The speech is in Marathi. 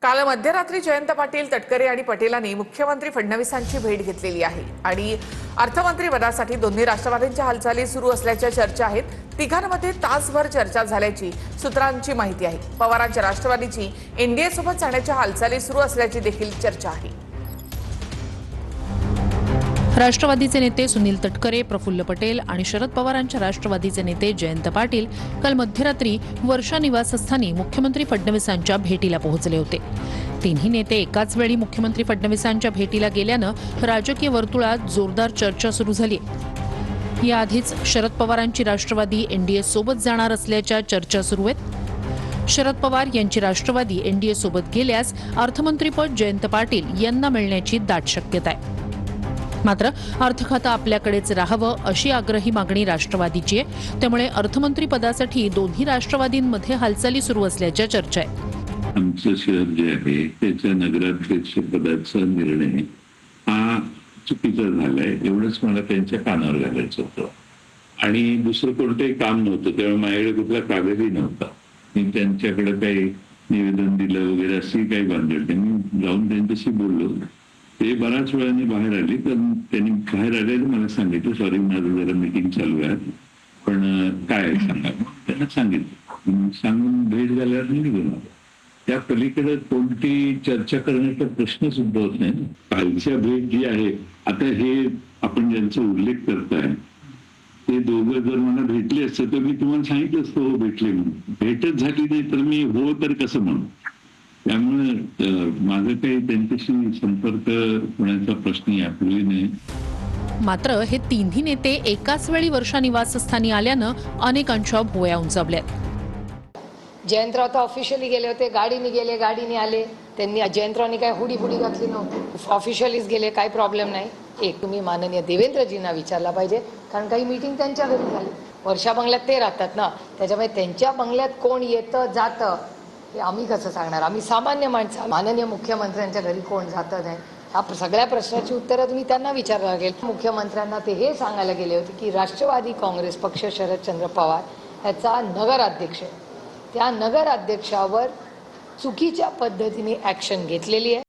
काल मध्यरात्री जयंत पाटील, तटकरे आणि पटेलांनी मुख्यमंत्री फडणवीसांची भेट घेतलेली आहे आणि अर्थमंत्री पदासाठी दोन्ही राष्ट्रवादींच्या हालचाली सुरू असल्याच्या चर्चा आहेत। तिघांमध्ये तासभर चर्चा झाल्याची सूत्रांची माहिती आहे। पवारांच्या राष्ट्रवादीची एनडीए सोबत जाण्याच्या हालचाली सुरू असल्याची देखील चर्चा आहे। राष्ट्रवादीचे नेते सुनील तटकरे, प्रफुल्ल पटेल आणि शरद पवारांच्या राष्ट्रवादीचे नेते जयंत पाटील काल मध्यरात्री वर्षा निवासस्थानी मुख्यमंत्री फडणवीसांच्या भेटीला पोहोचले होते। तिन्ही नेते एकाच वेळी मुख्यमंत्री फडणवीसांच्या भेटीला गेल्यानं राजकीय वर्तुळात जोरदार चर्चा सुरू झाली। याआधीच शरद पवारांची राष्ट्रवादी एनडीए सोबत जाणार असल्याच्या चर्चा सुरू आहेत। शरद पवार यांची राष्ट्रवादी एनडीए सोबत गेल्यास अर्थमंत्रीपद जयंत पाटील यांना मिळण्याची दाट शक्यता आहे। मात्र अर्थखातं आपल्याकडेच राहावं अशी आग्रही मागणी राष्ट्रवादीची आहे। त्यामुळे अर्थमंत्री पदासाठी दोन्ही राष्ट्रवादींमध्ये हालचाली सुरू असल्याच्या चर्चा आहे। आमचं शहर जे आहे त्याच्या नगराध्यक्ष पदाचा निर्णय हा चुकीचा झालाय एवढंच मला त्यांच्या कानावर घालायचं होतं आणि दुसरं कोणतंही काम नव्हतं। त्यामुळे माझ्याकडे कुठला कागदही नव्हता। मी त्यांच्याकडे काही निवेदन दिलं वगैरे अशी काही भानगड नाही। मी जाऊन त्यांच्याशी बोललो। ते बऱ्याच वेळाने बाहेर आले, तर त्यांनी बाहेर आले मला सांगितलं, सॉरी माझं जरा मीटिंग चालू आहे, पण काय सांगा। त्यांना सांगितलं, सांगून भेट झाल्यावर मी निघून आलो। त्या पलीकडे कोणती चर्चा करण्याचा प्रश्नच उद्भवत नाही। कालच्या भेट जी आहे, आता हे आपण ज्यांचा उल्लेख करताय ते दोघं जर मला भेटले असते तर मी तुम्हाला सांगितलं असतं हो भेटले म्हणून। भेटच झाली नाही तर मी हो तर कसं म्हणू। त्यामुळे माझं काही त्यांच्याशी संपर्क होण्याचा प्रश्न यापूर्वी नाही। मात्र हे तिन्ही नेते एकाच वेळी वर्षा निवासस्थानी आल्यानं अनेकांच्या भुवया उंचावल्यात। जयंतराव तर ऑफिशियली गेले होते, गाडीने गाडीने आले। त्यांनी जयंतरावनी काय हुडी घातली नव्हती, ऑफिशियलीच गेले, काही प्रॉब्लेम नाही। एक तुम्ही माननीय देवेंद्रजींना विचारला पाहिजे, कारण काही मीटिंग त्यांच्या घरी झाली। वर्षा बंगल्यात ते राहतात ना, त्याच्यामुळे त्यांच्या बंगल्यात कोण येतं जातं हे आम्ही कसं सांगणार। आम्ही सामान्य माणसं, माननीय मुख्यमंत्र्यांच्या घरी कोण जातं नाही, ह्या सगळ्या प्रश्नाची उत्तरं तुम्ही त्यांना विचारायला लागेल। मुख्यमंत्र्यांना ते हे सांगायला गेले होते की राष्ट्रवादी काँग्रेस पक्ष शरदचंद्र पवार ह्याचा नगराध्यक्ष, त्या नगराध्यक्षावर चुकीच्या पद्धतीने ॲक्शन घेतलेली आहे।